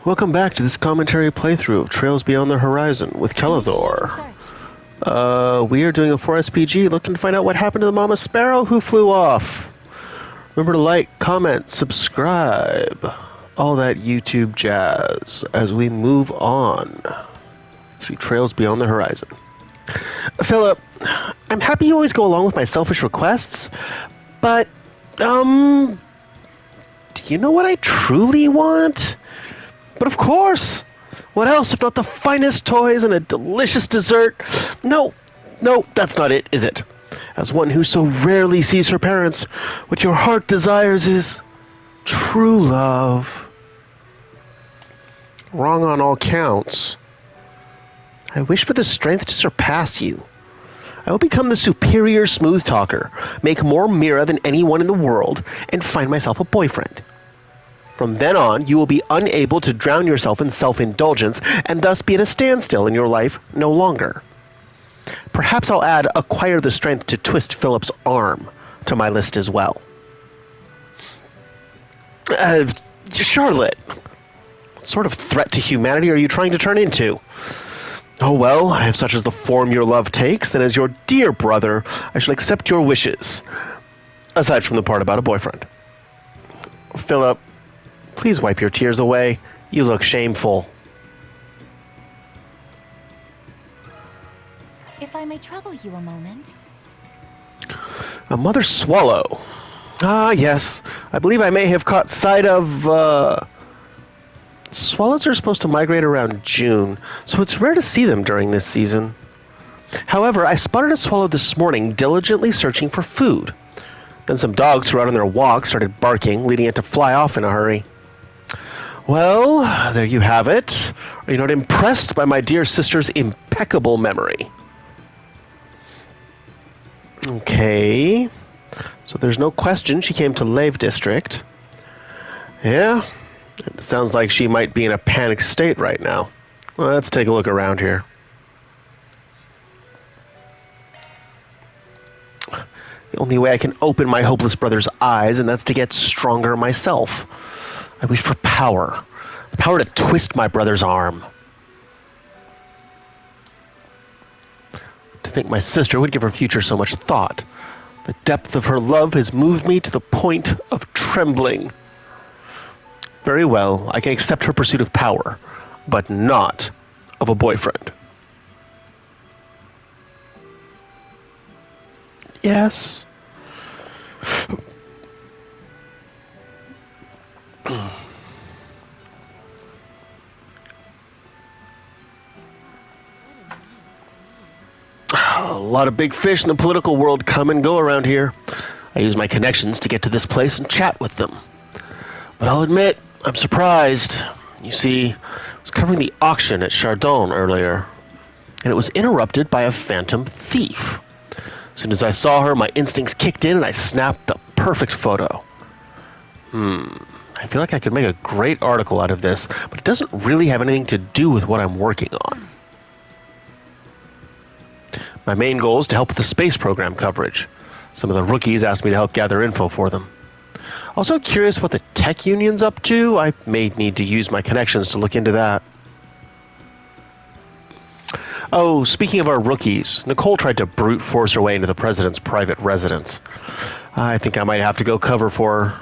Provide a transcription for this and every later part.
Welcome back to this commentary playthrough of Trails Beyond the Horizon with Kellador. We are doing a 4SPG looking to find out what happened to the Mama Sparrow who flew off. Remember to like, comment, subscribe, all that YouTube jazz as we move on through Trails Beyond the Horizon. Philip, I'm happy you always go along with my selfish requests, but, do you know what I truly want? But of course! What else if not the finest toys and a delicious dessert? No, that's not it, is it? As one who so rarely sees her parents, what your heart desires is true love. Wrong on all counts. I wish for the strength to surpass you. I will become the superior smooth talker, make more Mira than anyone in the world, and find myself a boyfriend. From then on, you will be unable to drown yourself in self-indulgence and thus be at a standstill in your life no longer. Perhaps I'll add acquire the strength to twist Philip's arm to my list as well. Charlotte, what sort of threat to humanity are you trying to turn into? Oh well, if such is the form your love takes, then as your dear brother, I shall accept your wishes. Aside from the part about a boyfriend. Philip, please wipe your tears away. You look shameful. If I may trouble you a moment. A mother swallow. Ah, yes. I believe I may have caught sight of, Swallows are supposed to migrate around June, so it's rare to see them during this season. However, I spotted a swallow this morning diligently searching for food. Then some dogs who were out on their walk started barking, leading it to fly off in a hurry. Well, there you have it. Are you not impressed by my dear sister's impeccable memory? Okay. So there's no question she came to Levre District. Yeah. It sounds like she might be in a panicked state right now. Well, let's take a look around here. The only way I can open my hopeless brother's eyes, and that's to get stronger myself. I wish for power. The power to twist my brother's arm. To think my sister would give her future so much thought. The depth of her love has moved me to the point of trembling. Very well, I can accept her pursuit of power, but not of a boyfriend. Yes. A lot of big fish in the political world come and go around here. I use my connections to get to this place and chat with them. But I'll admit, I'm surprised. You see, I was covering the auction at Chardon earlier, and it was interrupted by a phantom thief. As soon as I saw her, my instincts kicked in and I snapped the perfect photo. I feel like I could make a great article out of this, but it doesn't really have anything to do with what I'm working on. My main goal is to help with the space program coverage. Some of the rookies asked me to help gather info for them. Also curious what the tech union's up to. I may need to use my connections to look into that. Oh, speaking of our rookies, Nicole tried to brute force her way into the president's private residence. I think I might have to go cover for her.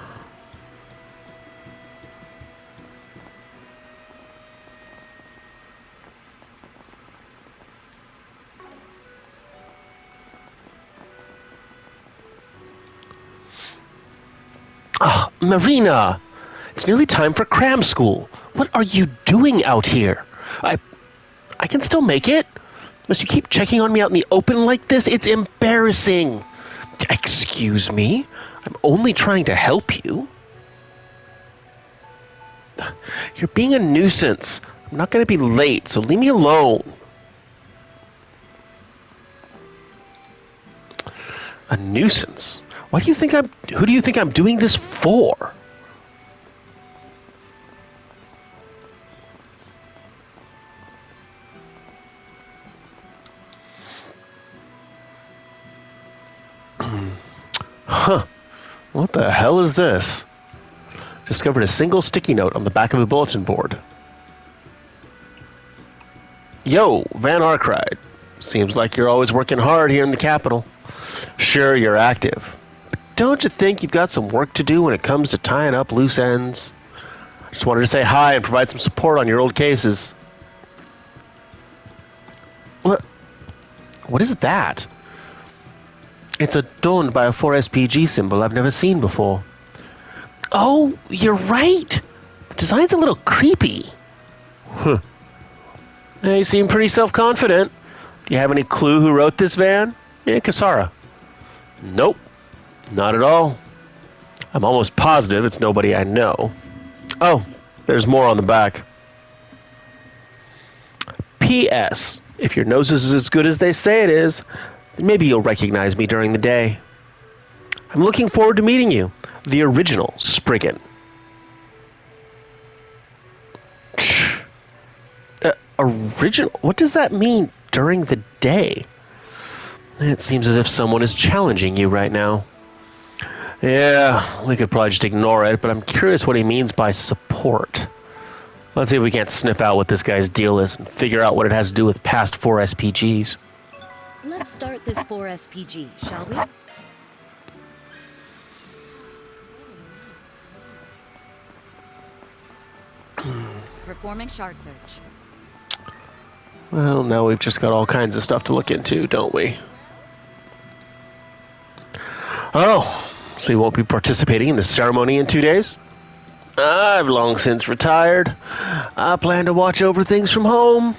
Ah, Marina! It's nearly time for cram school. What are you doing out here? I can still make it. Must you keep checking on me out in the open like this? It's embarrassing. Excuse me? I'm only trying to help you. You're being a nuisance. I'm not going to be late, so leave me alone. A nuisance? Who do you think I'm doing this for? Huh. What the hell is this? Discovered a single sticky note on the back of a bulletin board. Yo, Van Arkride. Seems like you're always working hard here in the capital. Sure, you're active. But don't you think you've got some work to do when it comes to tying up loose ends? Just wanted to say hi and provide some support on your old cases. What is that? It's adorned by a 4SPG symbol I've never seen before. Oh, you're right! The design's a little creepy. Huh. You seem pretty self-confident. Do you have any clue who wrote this, Van? Yeah, Kasara. Nope. Not at all. I'm almost positive it's nobody I know. Oh, there's more on the back. P.S. If your nose is as good as they say it is, then maybe you'll recognize me during the day. I'm looking forward to meeting you. The original Spriggan. Original? What does that mean, during the day? It seems as if someone is challenging you right now. Yeah, we could probably just ignore it, but I'm curious what he means by support. Let's see if we can't sniff out what this guy's deal is and figure out what it has to do with past 4SPGs. Let's start this 4SPG, shall we? Performing shard search. Well, now we've just got all kinds of stuff to look into, don't we? Oh, so you won't be participating in the ceremony in 2 days? I've long since retired. I plan to watch over things from home.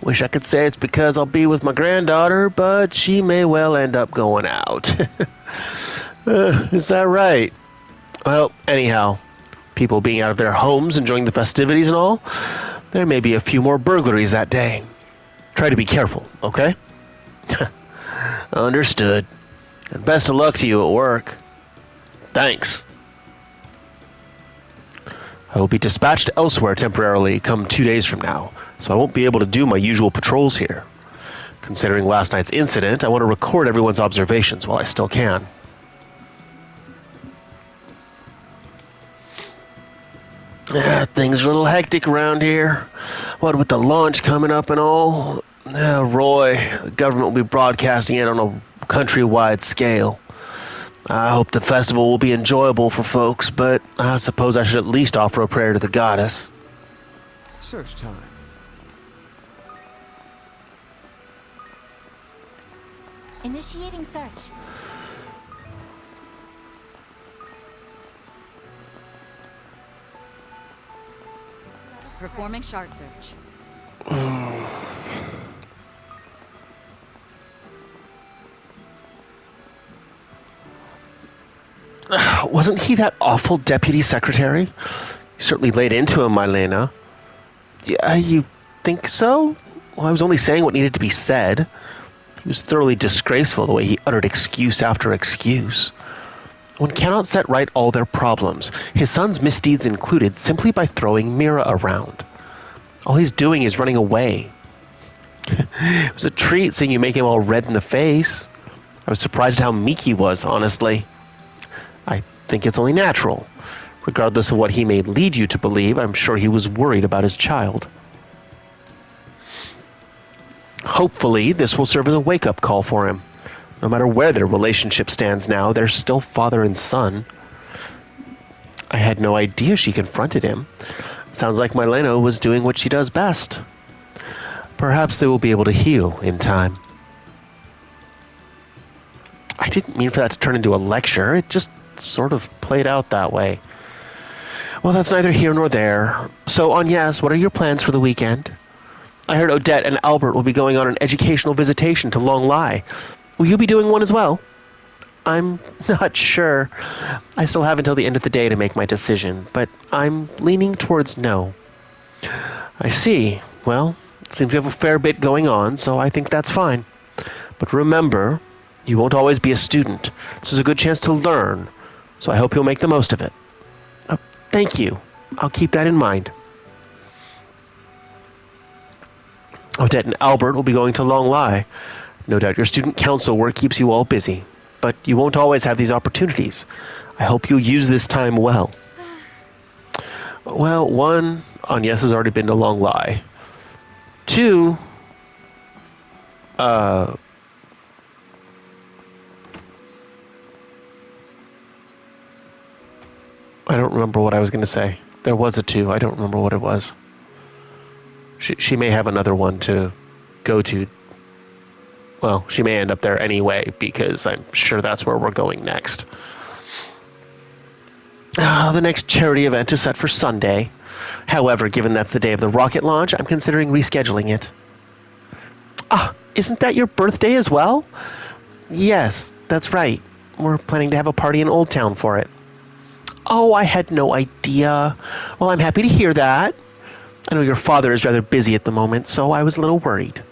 Wish I could say it's because I'll be with my granddaughter, but she may well end up going out. Is that right? Well, anyhow, people being out of their homes, enjoying the festivities and all, there may be a few more burglaries that day. Try to be careful, okay? Understood. And best of luck to you at work. Thanks. I will be dispatched elsewhere temporarily come 2 days from now, so I won't be able to do my usual patrols here. Considering last night's incident, I want to record everyone's observations while I still can. Things are a little hectic around here. What with the launch coming up and all? Roy, the government will be broadcasting it on a countrywide scale. I hope the festival will be enjoyable for folks, but I suppose I should at least offer a prayer to the goddess. Search time. Initiating search. Performing shard search. Wasn't he that awful deputy secretary? You certainly laid into him, Mylena. Yeah, you think so? Well, I was only saying what needed to be said. He was thoroughly disgraceful the way he uttered excuse after excuse. One cannot set right all their problems, his son's misdeeds included, simply by throwing Mira around. All he's doing is running away. It was a treat seeing you make him all red in the face. I was surprised how meek he was, honestly. I think it's only natural. Regardless of what he may lead you to believe, I'm sure he was worried about his child. Hopefully, this will serve as a wake-up call for him. No matter where their relationship stands now, they're still father and son. I had no idea she confronted him. Sounds like Mylena was doing what she does best. Perhaps they will be able to heal in time. I didn't mean for that to turn into a lecture. It just sort of played out that way. Well, that's neither here nor there. So, Agnes, what are your plans for the weekend? I heard Odette and Albert will be going on an educational visitation to Long Lai. Will you be doing one as well? I'm not sure. I still have until the end of the day to make my decision, but I'm leaning towards no. I see. Well, it seems you have a fair bit going on, so I think that's fine. But remember, you won't always be a student. This is a good chance to learn, so I hope you'll make the most of it. Thank you. I'll keep that in mind. Odette and Albert will be going to Long Lai. No doubt your student council work keeps you all busy, but you won't always have these opportunities. I hope you'll use this time well. Well, one, Agnes has already been to Long Lai. 2, I don't remember what I was going to say. There was a 2. I don't remember what it was. She may have another one to go to. Well, she may end up there anyway, because I'm sure that's where we're going next. The next charity event is set for Sunday. However, given that's the day of the rocket launch, I'm considering rescheduling it. Isn't that your birthday as well? Yes, that's right. We're planning to have a party in Old Town for it. Oh, I had no idea. Well, I'm happy to hear that. I know your father is rather busy at the moment, so I was a little worried.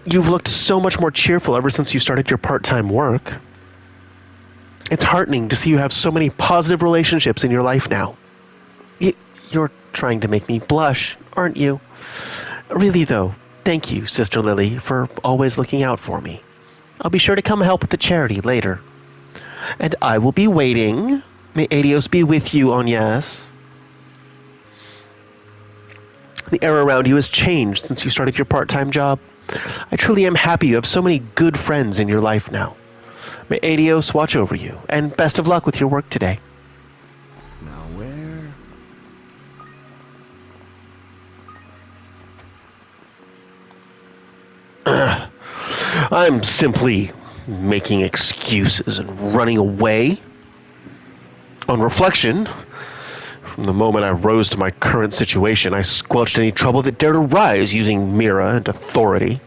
You've looked so much more cheerful ever since you started your part-time work. It's heartening to see you have so many positive relationships in your life now. You're trying to make me blush, aren't you? Really, though, thank you, Sister Lily, for always looking out for me. I'll be sure to come help with the charity later. And I will be waiting. May Adios be with you, Agnes. The air around you has changed since you started your part-time job. I truly am happy you have so many good friends in your life now. May Adios watch over you, and best of luck with your work today. Now where? I'm simply making excuses and running away. On reflection, from the moment I rose to my current situation, I squelched any trouble that dared arise using Mira and authority.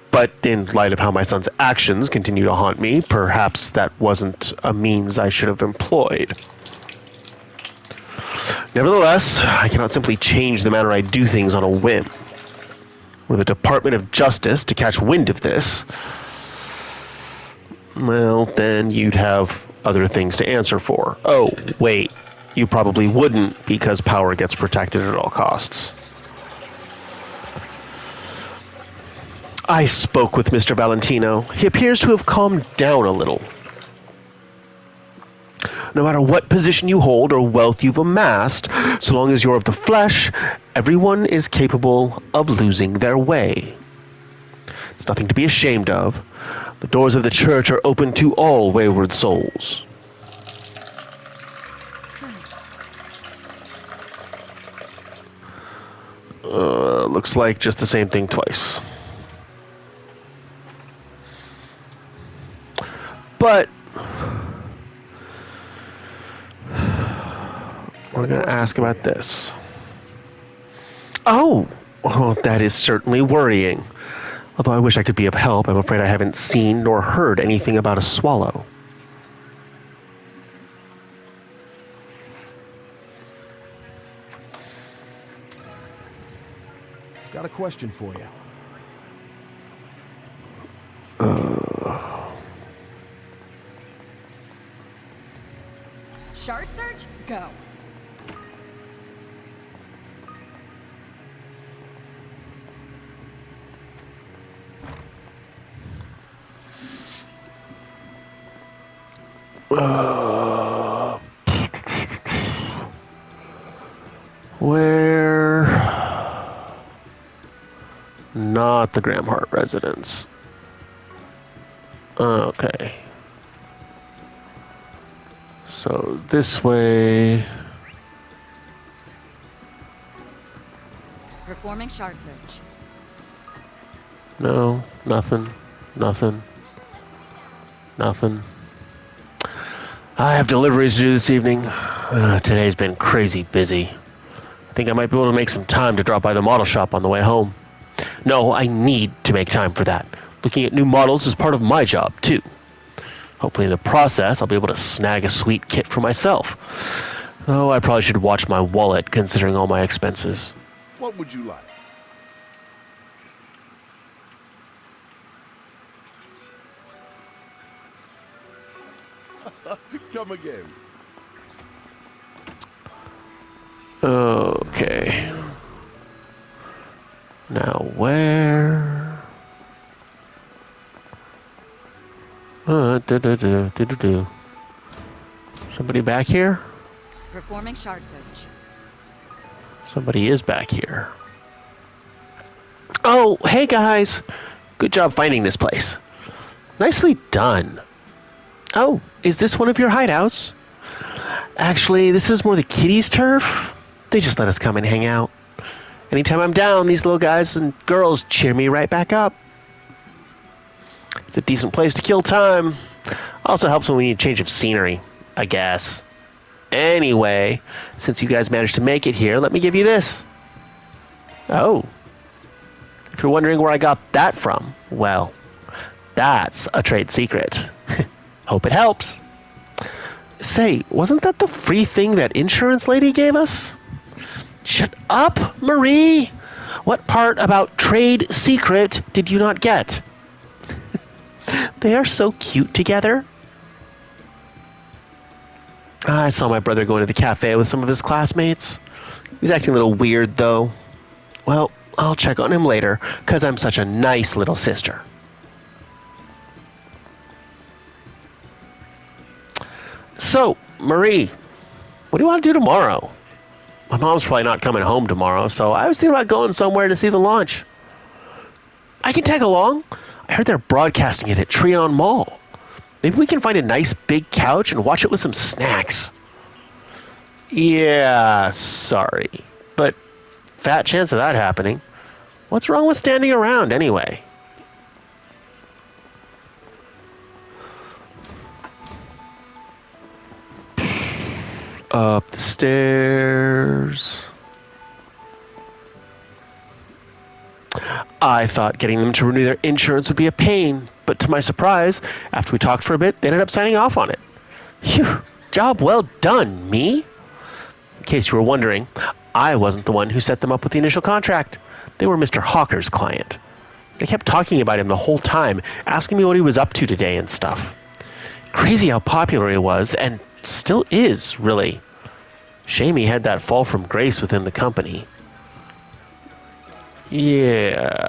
But in light of how my son's actions continue to haunt me, perhaps that wasn't a means I should have employed. Nevertheless, I cannot simply change the manner I do things on a whim. Were the Department of Justice to catch wind of this, well, then you'd have other things to answer for. Oh, wait, you probably wouldn't, because power gets protected at all costs. I spoke with Mr. Valentino. He appears to have calmed down a little. No matter what position you hold or wealth you've amassed, so long as you're of the flesh, everyone is capable of losing their way. It's nothing to be ashamed of. The doors of the church are open to all wayward souls. Looks like just the same thing twice. But we're going to ask about this. Oh, that is certainly worrying. Although I wish I could be of help, I'm afraid I haven't seen nor heard anything about a swallow. Got a question for you. Shard search? Go. Where? Not the Graham Hart residence. Okay. So this way. Performing shard search. No, nothing. Nothing. Nothing. I have deliveries to do this evening. Today's been crazy busy. I think I might be able to make some time to drop by the model shop on the way home. No, I need to make time for that. Looking at new models is part of my job, too. Hopefully in the process, I'll be able to snag a sweet kit for myself. Though I probably should watch my wallet, considering all my expenses. What would you like? Come again. Okay. Now where? Somebody back here? Performing shard search. Somebody is back here. Oh, hey guys! Good job finding this place. Nicely done. Oh, is this one of your hideouts? Actually, this is more the kitties' turf. They just let us come and hang out. Anytime I'm down, these little guys and girls cheer me right back up. It's a decent place to kill time. Also helps when we need a change of scenery, I guess. Anyway, since you guys managed to make it here, let me give you this. Oh. If you're wondering where I got that from, well, that's a trade secret. Hope it helps. Say, wasn't that the free thing that insurance lady gave us? Shut up, Marie! What part about trade secret did you not get? They are so cute together. I saw my brother going to the cafe with some of his classmates. He's acting a little weird, though. Well, I'll check on him later, because I'm such a nice little sister. So, Marie, what do you want to do tomorrow? My mom's probably not coming home tomorrow, so I was thinking about going somewhere to see the launch. I can tag along. I heard they're broadcasting it at Treon Mall. Maybe we can find a nice big couch and watch it with some snacks. Yeah, sorry. But fat chance of that happening. What's wrong with standing around anyway? Up the stairs. I thought getting them to renew their insurance would be a pain, but to my surprise, after we talked for a bit, they ended up signing off on it. Phew, job well done, me. In case you were wondering, I wasn't the one who set them up with the initial contract. They were Mr. Hawker's client. They kept talking about him the whole time, asking me what he was up to today and stuff. Crazy how popular he was, and still is, really. Shame he had that fall from grace within the company. Yeah.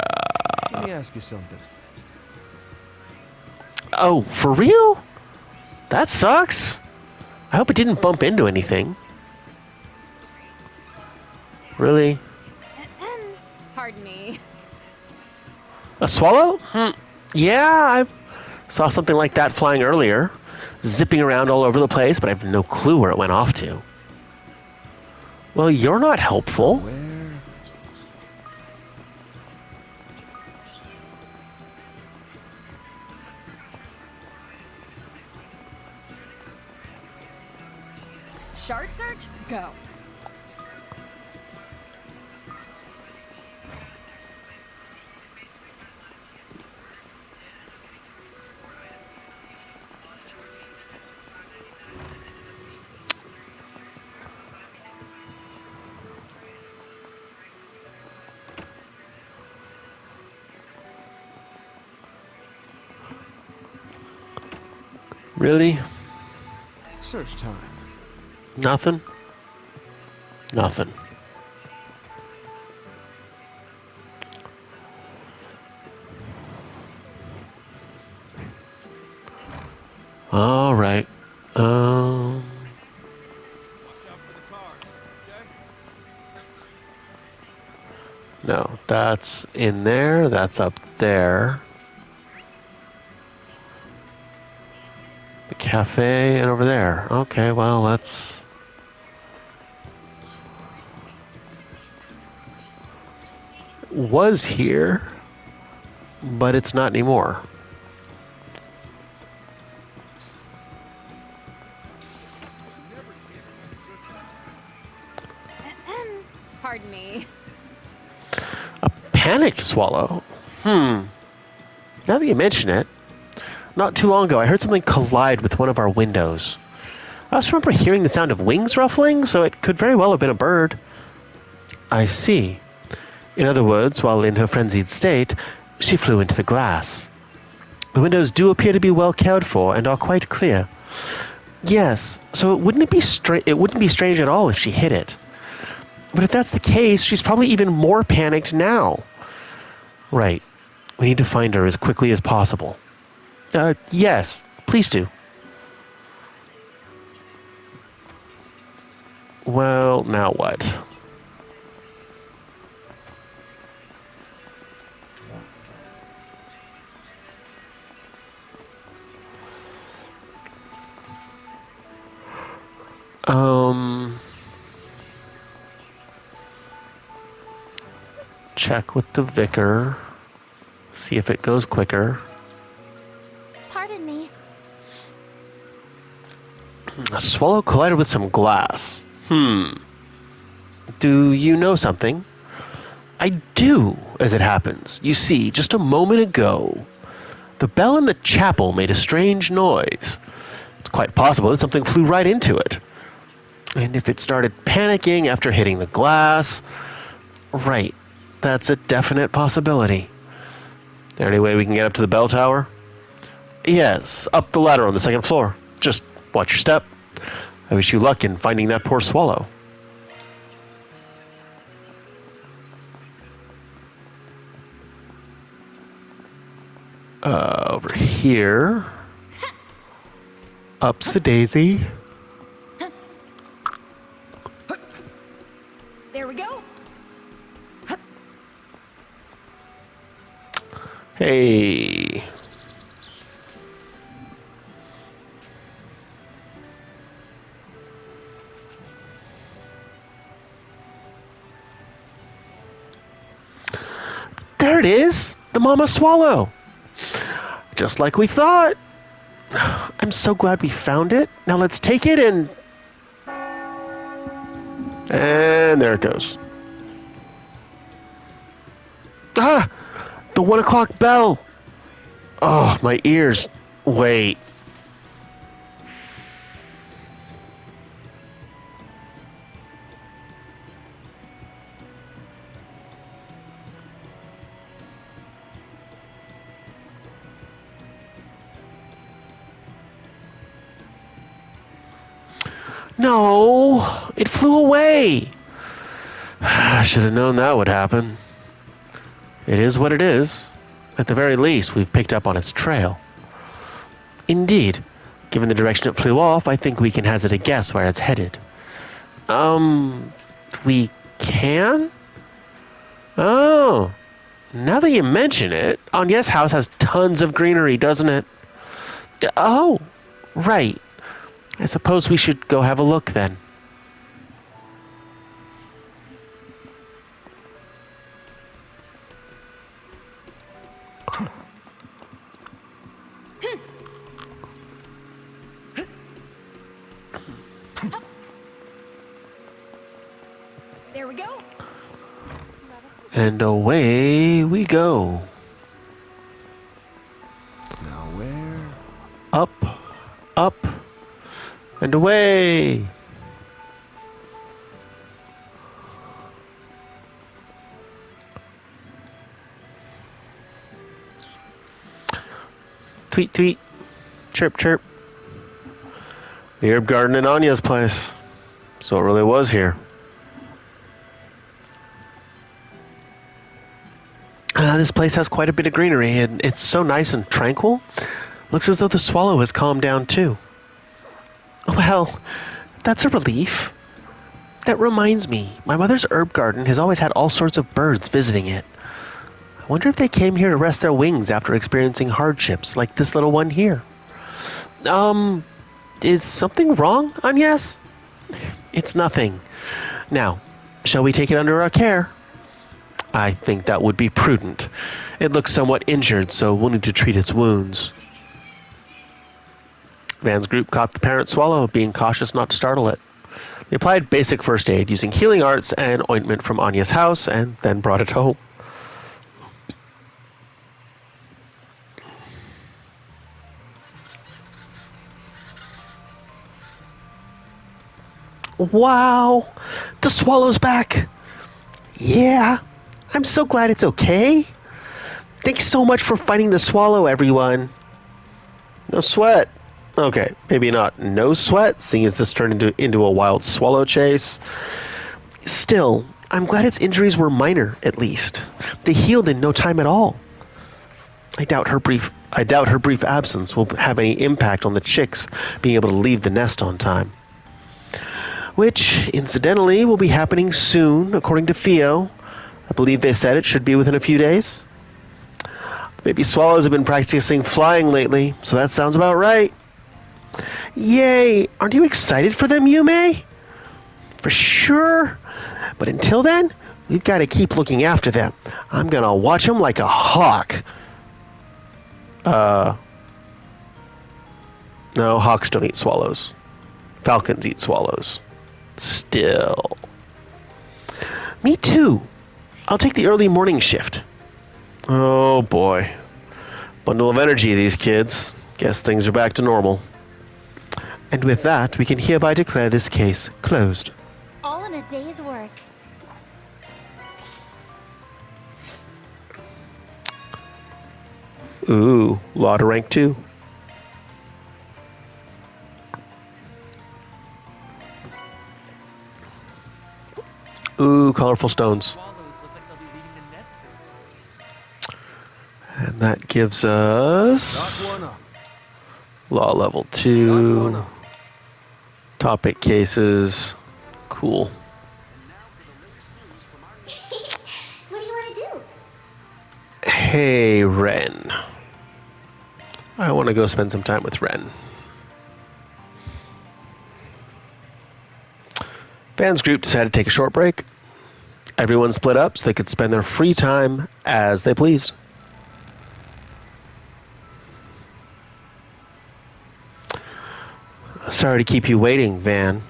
Let me ask you something. Oh, for real? That sucks. I hope it didn't bump into anything. Really? Pardon me. A swallow? Yeah, I saw something like that flying earlier. Zipping around all over the place, but I have no clue where it went off to. Well, you're not helpful. Where? Shard search? Go. Really? Search time. Nothing? Nothing. All right. Watch out for the cars, okay? No, that's in there. That's up there. The cafe and over there. Okay, well, let's... Was here, but it's not anymore. Pardon me. A panicked swallow? Now that you mention it, not too long ago I heard something collide with one of our windows. I also remember hearing the sound of wings ruffling, so it could very well have been a bird. I see. In other words, while in her frenzied state, she flew into the glass. The windows do appear to be well cared for and are quite clear. Yes, so it wouldn't be strange at all if she hit it. But if that's the case, she's probably even more panicked now. Right. We need to find her as quickly as possible. Yes, please do. Well, now what? check with the vicar. See if it goes quicker. Pardon me. A swallow collided with some glass. Do you know something? I do, as it happens. You see, just a moment ago, the bell in the chapel made a strange noise. It's quite possible that something flew right into it. And if it started panicking after hitting the glass... Right, that's a definite possibility. There any way we can get up to the bell tower? Yes, up the ladder on the second floor. Just watch your step. I wish you luck in finding that poor swallow. Over here. Up's a daisy. There we go. Hey. There it is, the mama swallow. Just like we thought. I'm so glad we found it. Now let's take it and there it goes. Ah! The 1 o'clock bell! Oh, my ears. Wait. No! It flew away! I should have known that would happen. It is what it is. At the very least, we've picked up on its trail. Indeed. Given the direction it flew off, I think we can hazard a guess where it's headed. We can? Oh. Now that you mention it, Anya's house has tons of greenery, doesn't it? Oh. Right. I suppose we should go have a look then. There we go. And away we go. Now where? Up, up, and away. Tweet, tweet. Chirp, chirp. The herb garden in Anya's place. So it really was here. This place has quite a bit of greenery, and it's so nice and tranquil. Looks as though the swallow has calmed down too. Well, that's a relief. That reminds me, my mother's herb garden has always had all sorts of birds visiting it. I wonder if they came here to rest their wings after experiencing hardships, like this little one here. Is something wrong, Agnes? It's nothing. Now, shall we take it under our care? I think that would be prudent. It looks somewhat injured, so we'll need to treat its wounds. Van's group caught the parent swallow, being cautious not to startle it. They applied basic first aid using healing arts and ointment from Anya's house, and then brought it home. Wow! The swallow's back! Yeah, I'm so glad it's okay. Thanks so much for fighting the swallow, everyone. No sweat. Okay, maybe not no sweat, seeing as this turned into a wild swallow chase. Still, I'm glad its injuries were minor, at least. They healed in no time at all. I doubt her brief absence will have any impact on the chicks being able to leave the nest on time. Which, incidentally, will be happening soon, according to Theo. I believe they said it should be within a few days. Baby swallows have been practicing flying lately, so that sounds about right. Yay! Aren't you excited for them, Yume? For sure. But until then, We've got to keep looking after them. I'm gonna watch them like a hawk. No, hawks don't eat swallows. Falcons eat swallows. Still. Me too. I'll take the early morning shift. Oh boy. Bundle of energy, these kids. Guess things are back to normal. And with that, we can hereby declare this case closed. All in a day's work. Ooh, law to rank 2. Ooh, colorful stones. Swallows look like they'll be leaving the nest soon. And that gives us Knock one up. law level Knock one 2. up. Topic cases. Cool. What do you want to do? Hey, Ren. I want to go spend some time with Ren. Van's group decided to take a short break. Everyone split up so they could spend their free time as they pleased. Sorry to keep you waiting, Van.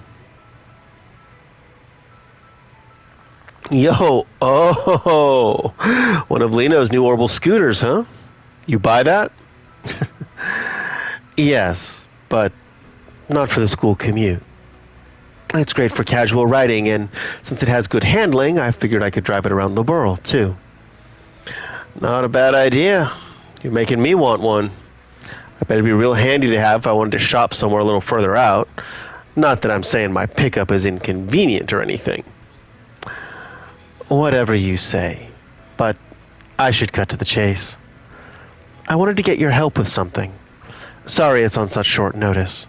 Yo, oh, one of Leno's new orbital scooters, huh? You buy that? Yes, but not for the school commute. It's great for casual riding, and since it has good handling, I figured I could drive it around the borough, too. Not a bad idea. You're making me want one. I bet it'd be real handy to have if I wanted to shop somewhere a little further out. Not that I'm saying my pickup is inconvenient or anything. Whatever you say, but I should cut to the chase. I wanted to get your help with something. Sorry it's on such short notice.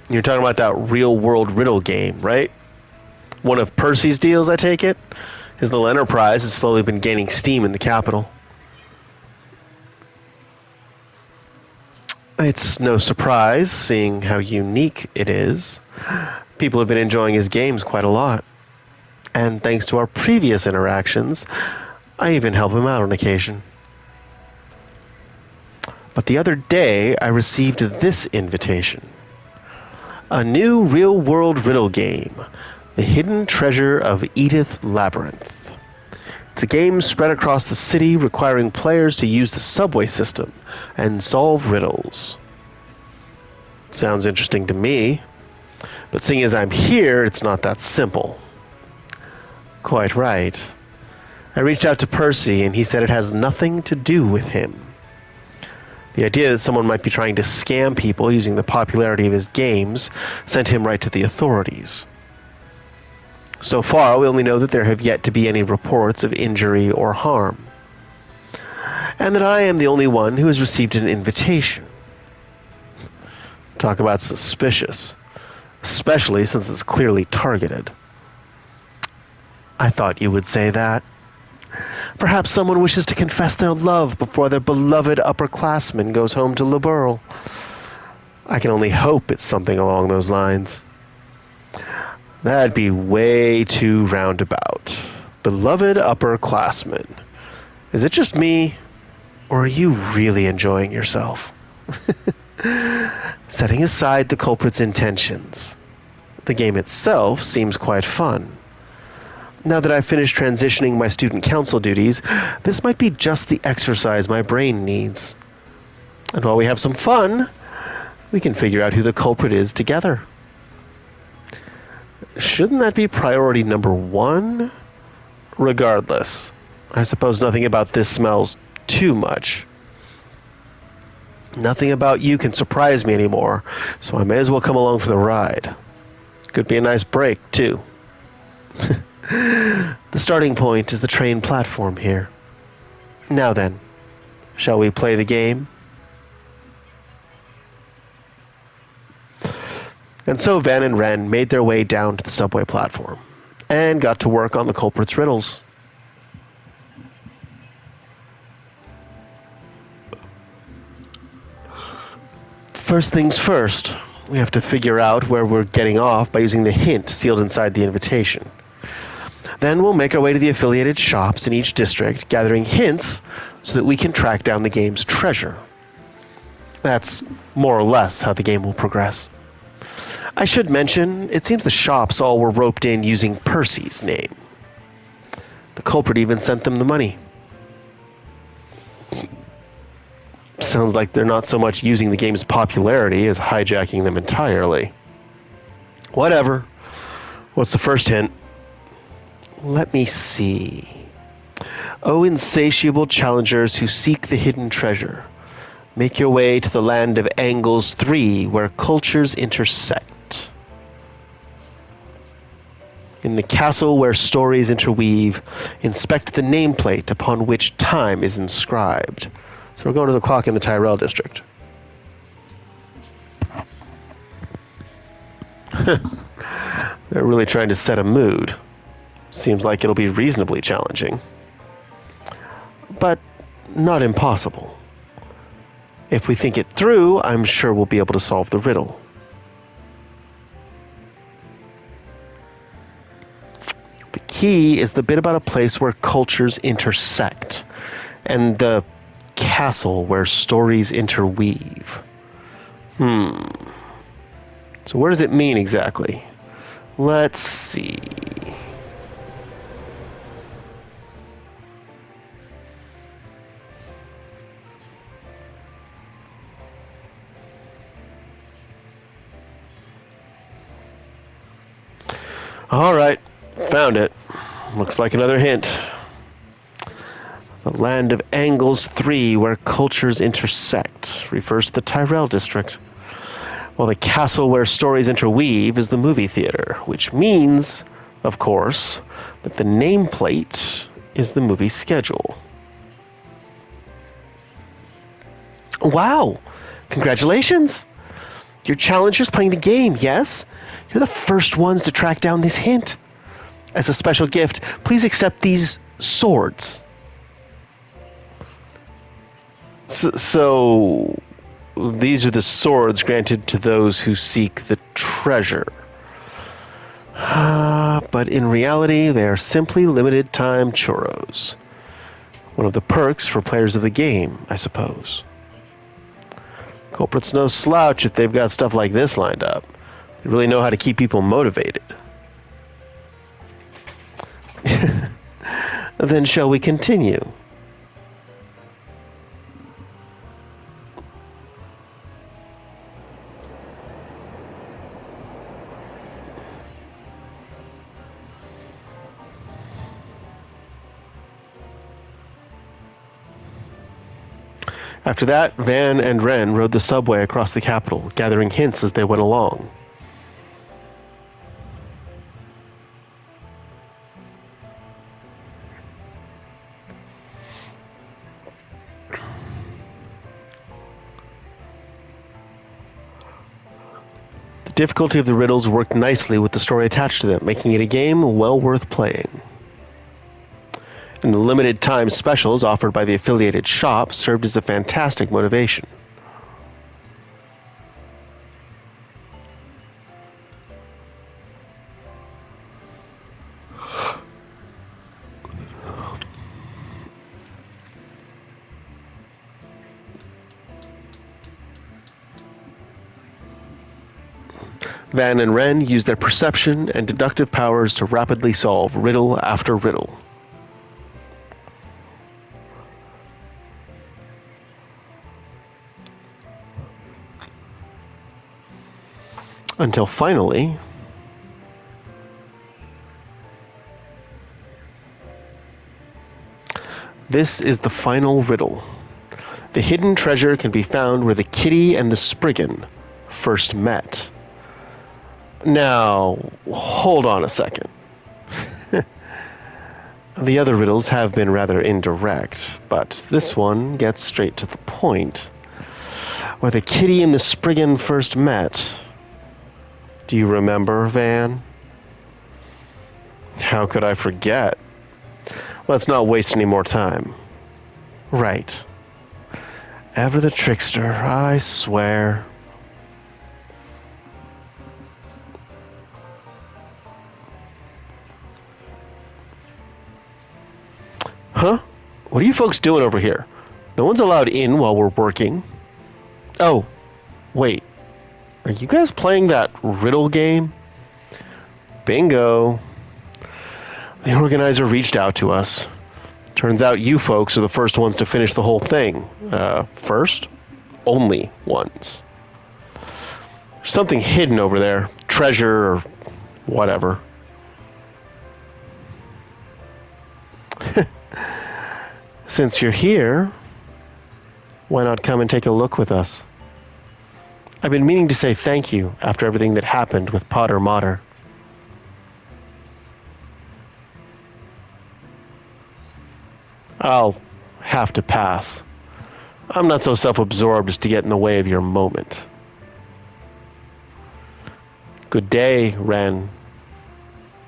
You're talking about that real-world riddle game, right? One of Percy's deals, I take it? His little enterprise has slowly been gaining steam in the capital. It's no surprise, seeing how unique it is. People have been enjoying his games quite a lot. And thanks to our previous interactions, I even help him out on occasion. But the other day, I received this invitation. A new real-world riddle game, The Hidden Treasure of Edith Labyrinth. It's a game spread across the city requiring players to use the subway system and solve riddles. Sounds interesting to me, but seeing as I'm here, it's not that simple. Quite right. I reached out to Percy and he said it has nothing to do with him. The idea that someone might be trying to scam people using the popularity of his games sent him right to the authorities. So far, we only know that there have yet to be any reports of injury or harm, and that I am the only one who has received an invitation. Talk about suspicious, especially since it's clearly targeted. I thought you would say that. Perhaps someone wishes to confess their love before their beloved upperclassman goes home to Liberl. I can only hope it's something along those lines. That'd be way too roundabout. Beloved upperclassman. Is it just me, or are you really enjoying yourself? Setting aside the culprit's intentions, the game itself seems quite fun. Now that I've finished transitioning my student council duties, this might be just the exercise my brain needs. And while we have some fun, we can figure out who the culprit is together. Shouldn't that be priority number 1? Regardless, I suppose nothing about this smells too much. Nothing about you can surprise me anymore, so I may as well come along for the ride. Could be a nice break, too. The starting point is the train platform here. Now then, shall we play the game? And so Van and Ren made their way down to the subway platform and got to work on the culprit's riddles. First things first, we have to figure out where we're getting off by using the hint sealed inside the invitation. Then we'll make our way to the affiliated shops in each district, gathering hints so that we can track down the game's treasure. That's more or less how the game will progress. I should mention, it seems the shops all were roped in using Percy's name. The culprit even sent them the money. Sounds like they're not so much using the game's popularity as hijacking them entirely. Whatever. What's the first hint? Let me see. O insatiable challengers who seek the hidden treasure, make your way to the land of Angles 3, where cultures intersect. In the castle where stories interweave, inspect the nameplate upon which time is inscribed. So we're going to the clock in the Tyrell district. They're really trying to set a mood. Seems like it'll be reasonably challenging. But not impossible. If we think it through, I'm sure we'll be able to solve the riddle. The key is the bit about a place where cultures intersect, and the castle where stories interweave. So what does it mean exactly? Let's see. All right, found it. Looks like another hint. The land of Angles 3, where cultures intersect, refers to the Tyrell district. While the castle where stories interweave is the movie theater, which means, of course, that the nameplate is the movie schedule. Wow! Congratulations! Your challengers playing the game, yes? You're the first ones to track down this hint. As a special gift, please accept these swords. So these are the swords granted to those who seek the treasure. But in reality, they are simply limited time churros. One of the perks for players of the game, I suppose. Culprit's no slouch if they've got stuff like this lined up. They really know how to keep people motivated. Then shall we continue? After that, Van and Wren rode the subway across the capital, gathering hints as they went along. The difficulty of the riddles worked nicely with the story attached to them, making it a game well worth playing. And the limited time specials offered by the affiliated shop served as a fantastic motivation. Van and Wren used their perception and deductive powers to rapidly solve riddle after riddle. Until finally, this is the final riddle. The hidden treasure can be found where the kitty and the spriggan first met. Now, hold on a second. The other riddles have been rather indirect, but this one gets straight to the point. Where the kitty and the spriggan first met. Do you remember, Van? How could I forget? Let's not waste any more time. Right. Ever the trickster, I swear. Huh? What are you folks doing over here? No one's allowed in while we're working. Oh, wait. Are you guys playing that Riddle game? Bingo. The organizer reached out to us. Turns out you folks are the first ones to finish the whole thing. First? Only ones. There's something hidden over there. Treasure or whatever. Since you're here, why not come and take a look with us? I've been meaning to say thank you after everything that happened with Potter Mater. I'll have to pass. I'm not so self-absorbed as to get in the way of your moment. Good day, Ren.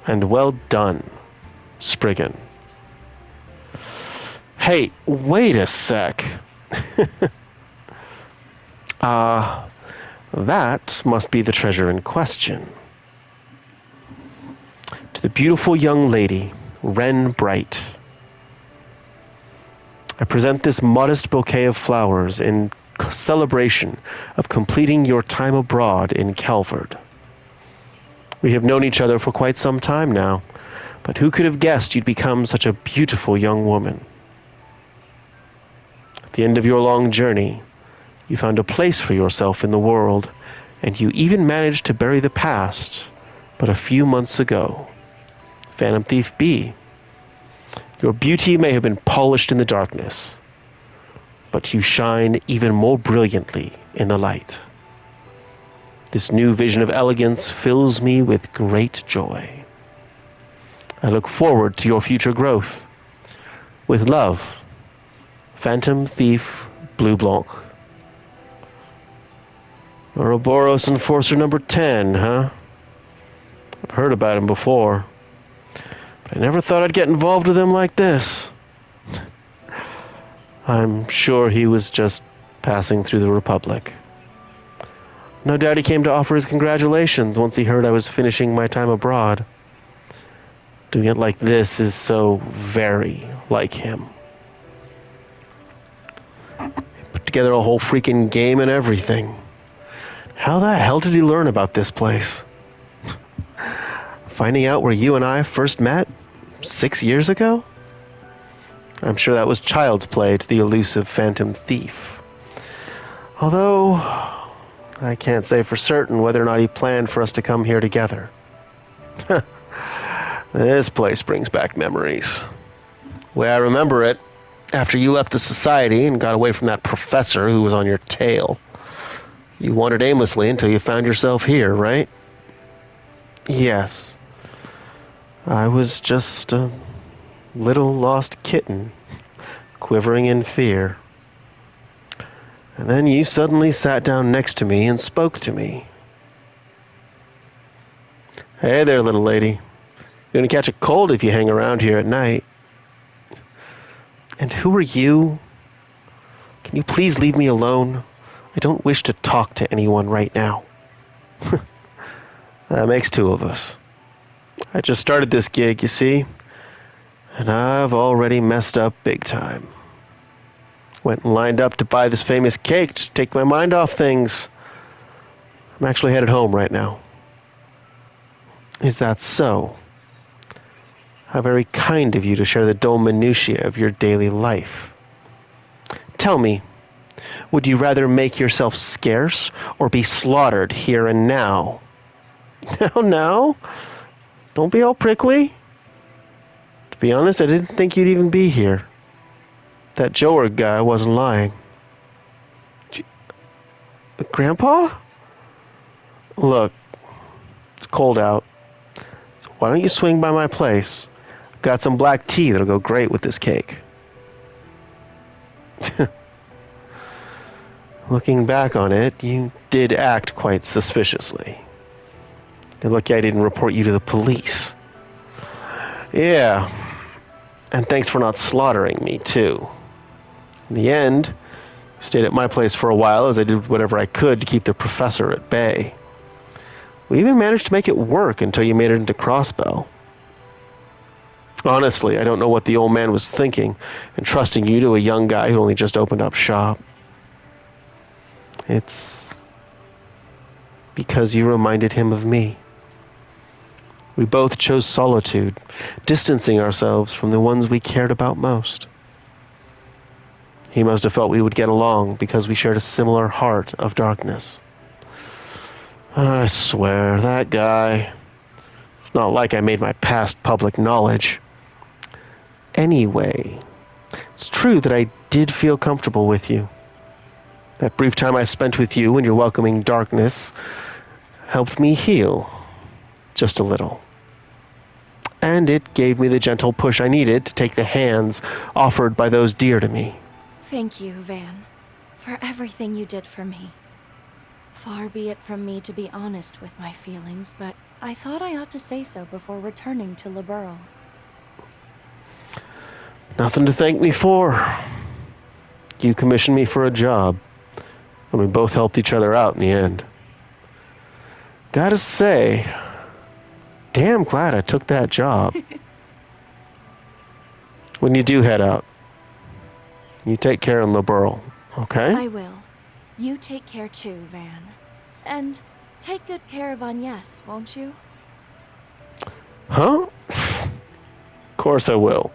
And well done, Spriggan. Hey, wait a sec. That must be the treasure in question. To the beautiful young lady, Ren Bright, I present this modest bouquet of flowers in celebration of completing your time abroad in Calvard. We have known each other for quite some time now, but who could have guessed you'd become such a beautiful young woman? At the end of your long journey, you found a place for yourself in the world, and you even managed to bury the past but a few months ago. Phantom Thief B, your beauty may have been polished in the darkness, but you shine even more brilliantly in the light. This new vision of elegance fills me with great joy. I look forward to your future growth. With love, Phantom Thief Blue Blanc. Ouroboros Enforcer number 10, huh? I've heard about him before, but I never thought I'd get involved with him like this. I'm sure he was just passing through the Republic. No doubt he came to offer his congratulations once he heard I was finishing my time abroad. Doing it like this is so very like him. Put together a whole freaking game and everything. How the hell did he learn about this place? Finding out where you and I first met 6 years ago? I'm sure that was child's play to the elusive Phantom Thief. Although, I can't say for certain whether or not he planned for us to come here together. This place brings back memories. The way I remember it, after you left the society and got away from that professor who was on your tail, you wandered aimlessly until you found yourself here, right? Yes. I was just a little lost kitten, quivering in fear. And then you suddenly sat down next to me and spoke to me. Hey there, little lady. You're gonna catch a cold if you hang around here at night. And who are you? Can you please leave me alone? I don't wish to talk to anyone right now. That makes two of us. I just started this gig, you see, and I've already messed up big time. Went and lined up to buy this famous cake just to take my mind off things. I'm actually headed home right now. Is that so? How very kind of you to share the dull minutiae of your daily life. Tell me, would you rather make yourself scarce or be slaughtered here and now? Now? Don't be all prickly. To be honest, I didn't think you'd even be here. That Joerg guy wasn't lying. Grandpa? Look, it's cold out. So why don't you swing by my place? I've got some black tea that'll go great with this cake. Looking back on it, you did act quite suspiciously. You're lucky I didn't report you to the police. Yeah. And thanks for not slaughtering me, too. In the end, you stayed at my place for a while as I did whatever I could to keep the professor at bay. We even managed to make it work until you made it into Crossbell. Honestly, I don't know what the old man was thinking, entrusting you to a young guy who only just opened up shop. It's because you reminded him of me. We both chose solitude, distancing ourselves from the ones we cared about most. He must have felt we would get along because we shared a similar heart of darkness. I swear, that guy. It's not like I made my past public knowledge. Anyway, it's true that I did feel comfortable with you. That brief time I spent with you in your welcoming darkness helped me heal, just a little. And it gave me the gentle push I needed to take the hands offered by those dear to me. Thank you, Van, for everything you did for me. Far be it from me to be honest with my feelings, but I thought I ought to say so before returning to Liberl. Nothing to thank me for. You commissioned me for a job, and we both helped each other out in the end. Gotta say, damn glad I took that job. When you do head out, you take care of Liberl, okay? I will. You take care too, Van. And take good care of Agnes, won't you? Huh? Of course I will.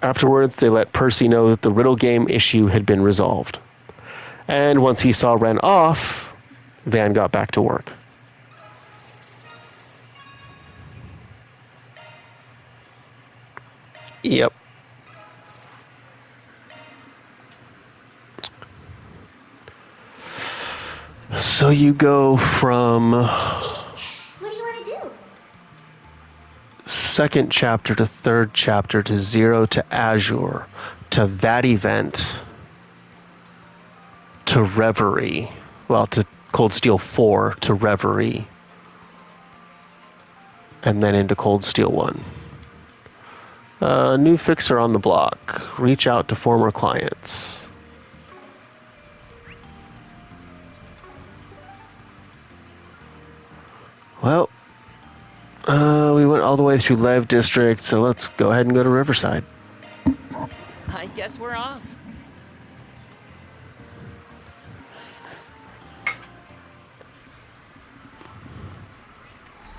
Afterwards, they let Percy know that the Riddle game issue had been resolved. And once he saw Ren off, Van got back to work. Yep. So you go from What do you want to do? second chapter to third chapter to Zero to Azure to that event to Reverie. Well, to Cold Steel 4 to Reverie. And then into Cold Steel 1. New fixer on the block. Reach out to former clients. Well, we went all the way through Levre District, so let's go ahead and go to Riverside. I guess we're off.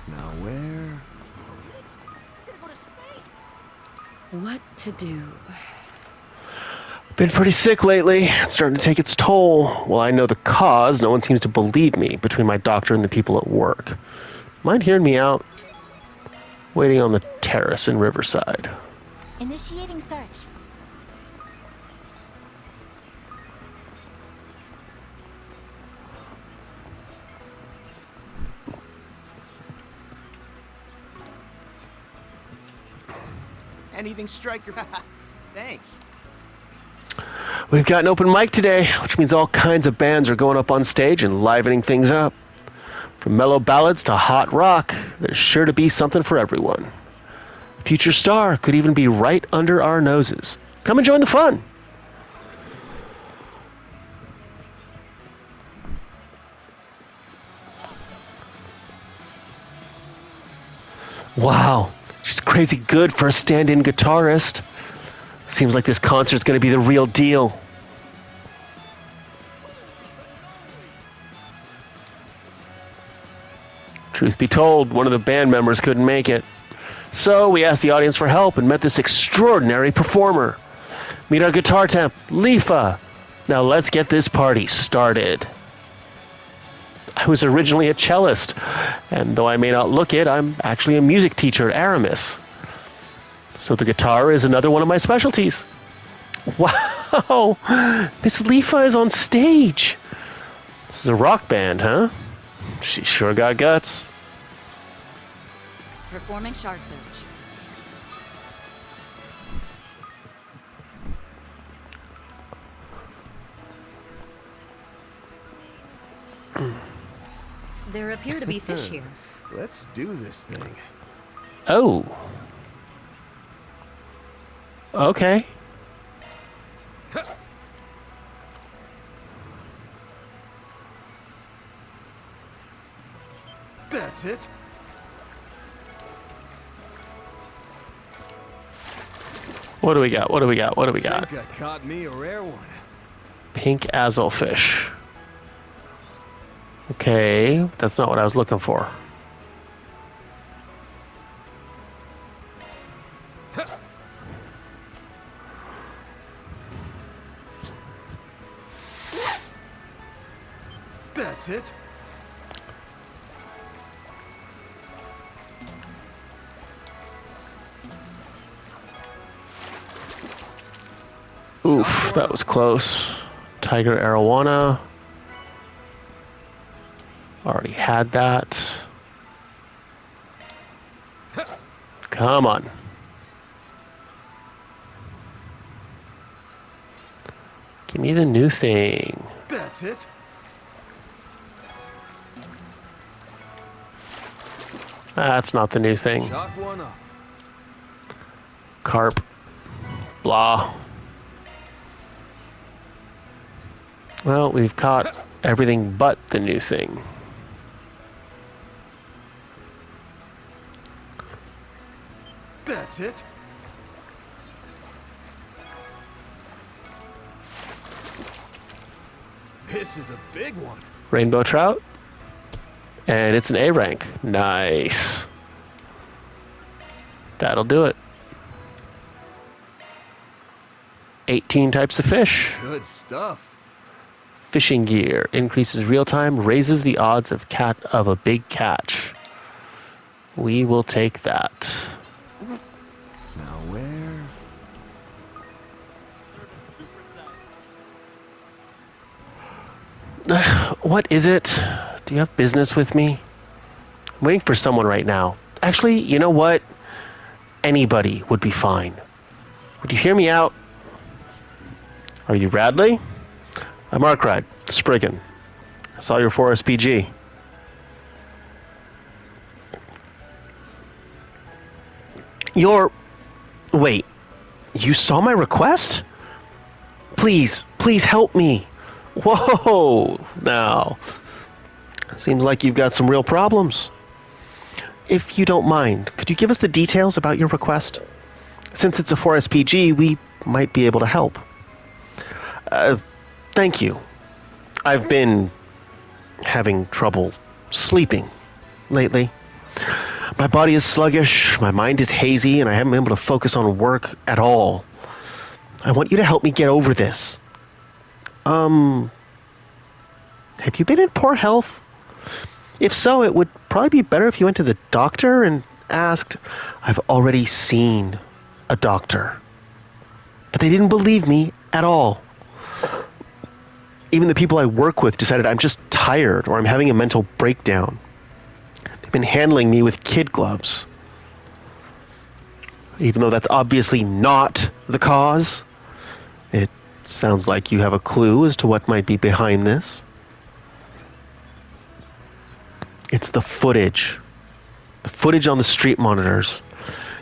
Now where? We're gonna go to space. What to do? Been pretty sick lately. It's starting to take its toll. Well, I know the cause. No one seems to believe me between my doctor and the people at work. Mind hearing me out? Waiting on the terrace in Riverside. Initiating search. Anything strike your... Thanks. We've got an open mic today, which means all kinds of bands are going up on stage and livening things up. From mellow ballads to hot rock, there's sure to be something for everyone. Future star could even be right under our noses. Come and join the fun. Wow, she's crazy good for a stand-in guitarist. Seems like this concert's gonna be the real deal. Truth be told, one of the band members couldn't make it. So we asked the audience for help and met this extraordinary performer. Meet our guitar temp, Lifa. Now let's get this party started. I was originally a cellist, and though I may not look it, I'm actually a music teacher at Aramis. So the guitar is another one of my specialties. Wow, Miss Lifa is on stage. This is a rock band, huh? She sure got guts. Performing shard search. There appear to be fish here. Let's do this thing. Oh. Okay. That's it. What do we got? What do we got? What do we I got? think I caught me a rare one. Pink azlefish. Okay, that's not what I was looking for. That's it. Oof, that was close. Tiger arowana. Already had that. Come on. Give me the new thing. That's it. That's not the new thing. Chalk one up. Carp. Blah. Well, we've caught everything but the new thing. That's it. This is a big one. Rainbow trout. And it's an A rank. Nice. That'll do it. 18 types of fish. Good stuff. Fishing gear increases real time, raises the odds of a big catch. We will take that. Now where? What is it? Do you have business with me? I'm waiting for someone right now. Actually, you know what? Anybody would be fine. Would you hear me out? Are you Radley? I'm Arkride, Spriggan. I saw your 4SPG. Wait. You saw my request? Please help me. Whoa, now. Seems like you've got some real problems. If you don't mind, could you give us the details about your request? Since it's a 4SPG, we might be able to help. Thank you. I've been having trouble sleeping lately. My body is sluggish, my mind is hazy, and I haven't been able to focus on work at all. I want you to help me get over this. Have you been in poor health? If so, it would probably be better if you went to the doctor and asked. I've already seen a doctor. But they didn't believe me at all. Even the people I work with decided I'm just tired or I'm having a mental breakdown. They've been handling me with kid gloves. Even though that's obviously not the cause, it sounds like you have a clue as to what might be behind this. It's the footage. The footage on the street monitors.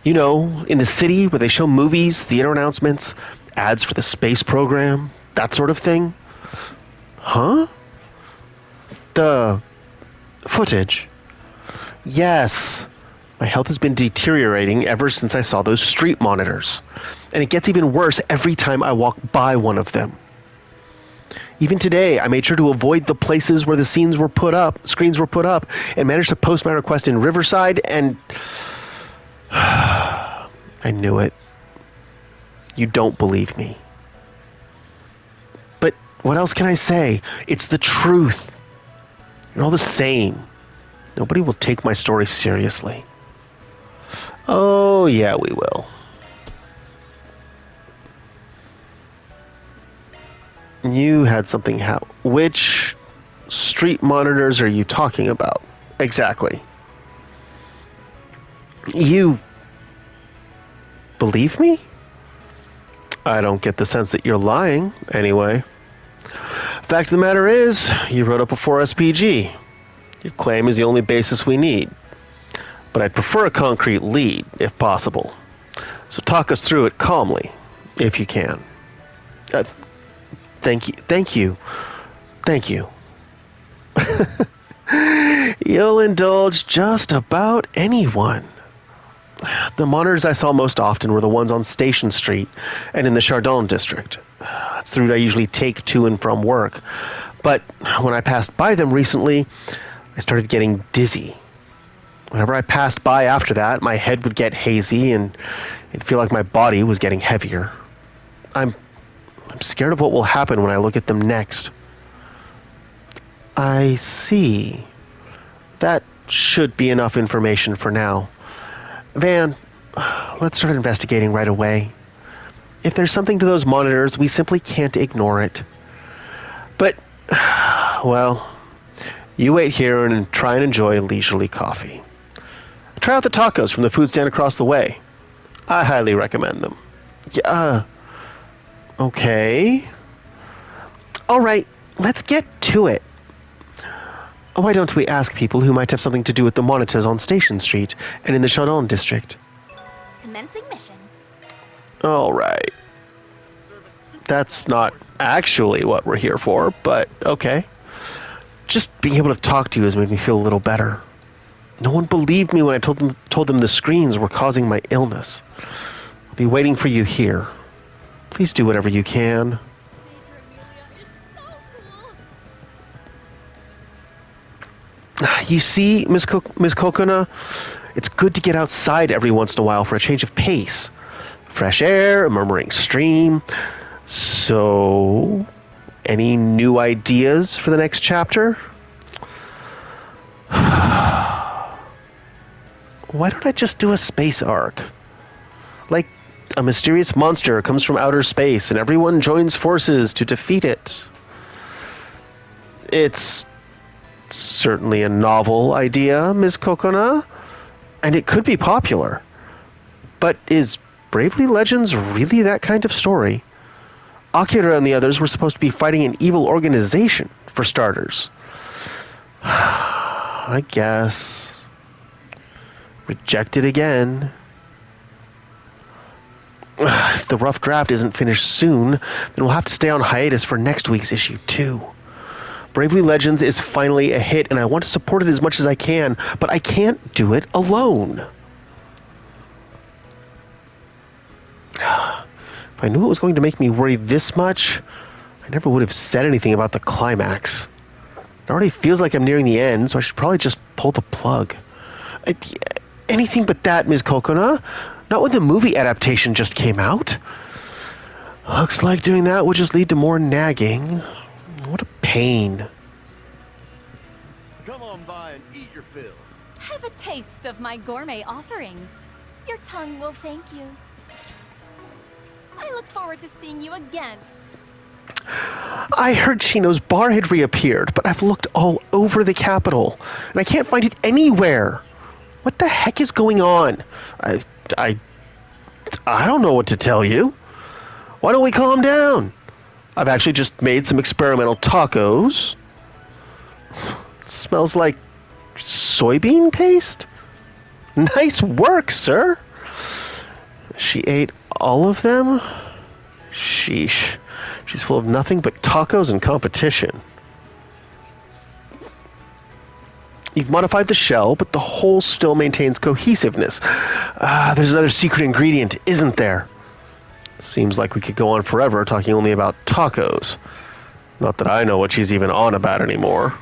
You know, in the city where they show movies, theater announcements, ads for the space program, that sort of thing. Huh? The footage. Yes. My health has been deteriorating ever since I saw those street monitors. And it gets even worse every time I walk by one of them. Even today, I made sure to avoid the places where the screens were put up, and managed to post my request in Riverside, and I knew it. You don't believe me. But what else can I say? It's the truth. You're all the same. Nobody will take my story seriously. Oh, yeah, we will. You had something happen. Which street monitors are you talking about? Exactly. You believe me? I don't get the sense that you're lying, anyway. Fact of the matter is, you wrote up a 4SPG. Your claim is the only basis we need. But I'd prefer a concrete lead, if possible. So talk us through it calmly, if you can. Thank you. You'll indulge just about anyone. The monitors I saw most often were the ones on Station Street and in the Chardon district. That's the route I usually take to and from work. But when I passed by them recently, I started getting dizzy. Whenever I passed by after that, my head would get hazy and it'd feel like my body was getting heavier. I'm scared of what will happen when I look at them next. I see. That should be enough information for now. Van, let's start investigating right away. If there's something to those monitors, we simply can't ignore it. But, well, you wait here and try and enjoy leisurely coffee. Try out the tacos from the food stand across the way. I highly recommend them. Yeah, okay. All right, let's get to it. Why don't we ask people who might have something to do with the monitors on Station Street and in the Chardon district? Commencing mission. All right. That's not actually what we're here for, but okay. Just being able to talk to you has made me feel a little better. No one believed me when I told them the screens were causing my illness. I'll be waiting for you here. Please do whatever you can. Major Amelia is so cool. You see, Miss Kokona, it's good to get outside every once in a while for a change of pace. Fresh air, a murmuring stream. So, any new ideas for the next chapter? Why don't I just do a space arc? Like, a mysterious monster comes from outer space and everyone joins forces to defeat it. It's certainly a novel idea, Ms. Kokona, and it could be popular. But is Bravely Legends really that kind of story? Akira and the others were supposed to be fighting an evil organization, for starters. I guess. Rejected again. If the rough draft isn't finished soon, then we'll have to stay on hiatus for next week's issue, too. Bravely Legends is finally a hit, and I want to support it as much as I can, but I can't do it alone. If I knew it was going to make me worry this much, I never would have said anything about the climax. It already feels like I'm nearing the end, so I should probably just pull the plug. Anything but that, Ms. Kokona. Not when the movie adaptation just came out. Looks like doing that would just lead to more nagging. What a pain. Come on by and eat your fill. Have a taste of my gourmet offerings. Your tongue will thank you. I look forward to seeing you again. I heard Chino's bar had reappeared, but I've looked all over the capital, and I can't find it anywhere. What the heck is going on? I don't know what to tell you. Why don't we calm down? I've actually just made some experimental tacos. It smells like soybean paste? Nice work, sir. She ate all of them? Sheesh. She's full of nothing but tacos and competition. You've modified the shell, but the whole still maintains cohesiveness. There's another secret ingredient, isn't there? Seems like we could go on forever talking only about tacos. Not that I know what she's even on about anymore.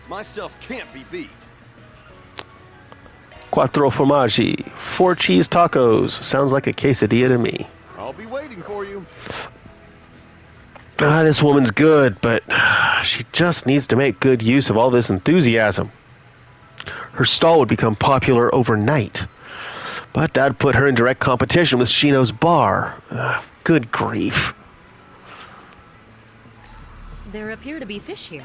My stuff can't be beat. Quattro formaggi, 4 cheese tacos. Sounds like a quesadilla to me. I'll be waiting for you. This woman's good, but she just needs to make good use of all this enthusiasm. Her stall would become popular overnight, but that'd put her in direct competition with Shino's bar. Good grief. There appear to be fish here.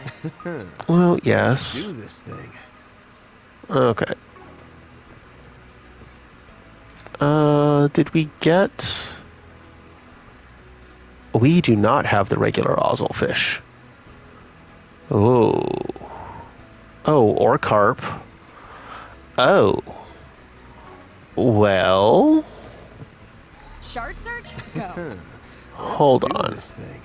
Well, yes. Let's do this thing. Okay. Did we get... We do not have the regular ozzelfish. Oh. Oh, or carp. Oh. Well... Shard search? Go. Hold Let's do on. this thing.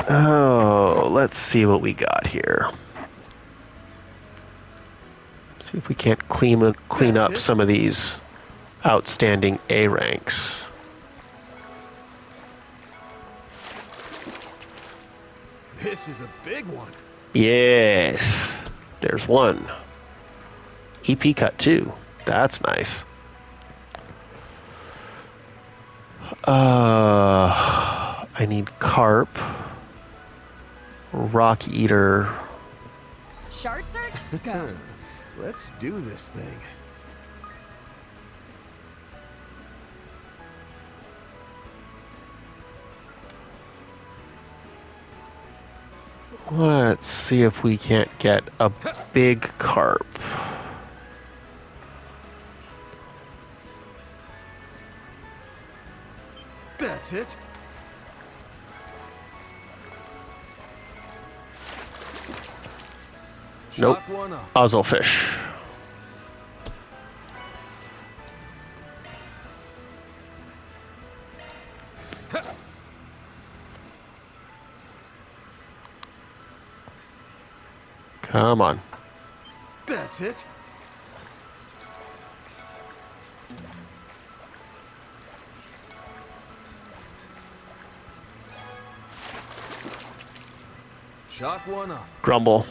Oh, let's see what we got here. See if we can't clean That's up it? some of these outstanding A ranks. This is a big one. Yes, there's one. EP cut 2. That's nice. I need carp, rock eater. Shard search? Go. Let's do this thing. Let's see if we can't get a big carp. That's it. Nope. Chalk one up. Ozzelfish. Come on. That's it. Chalk one up. Grumble.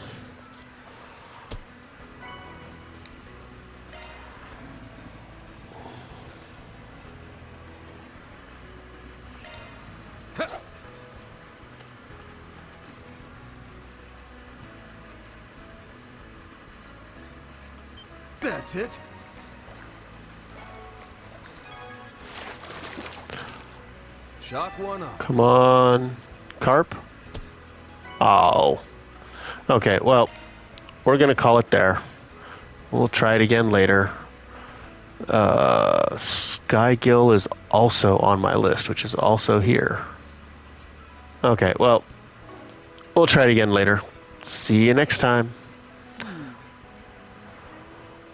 That's it. Chalk one up. Come on. Carp? Oh. Okay, well, we're going to call it there. We'll try it again later. Skygill is also on my list, which is also here. Okay, well, we'll try it again later. See you next time.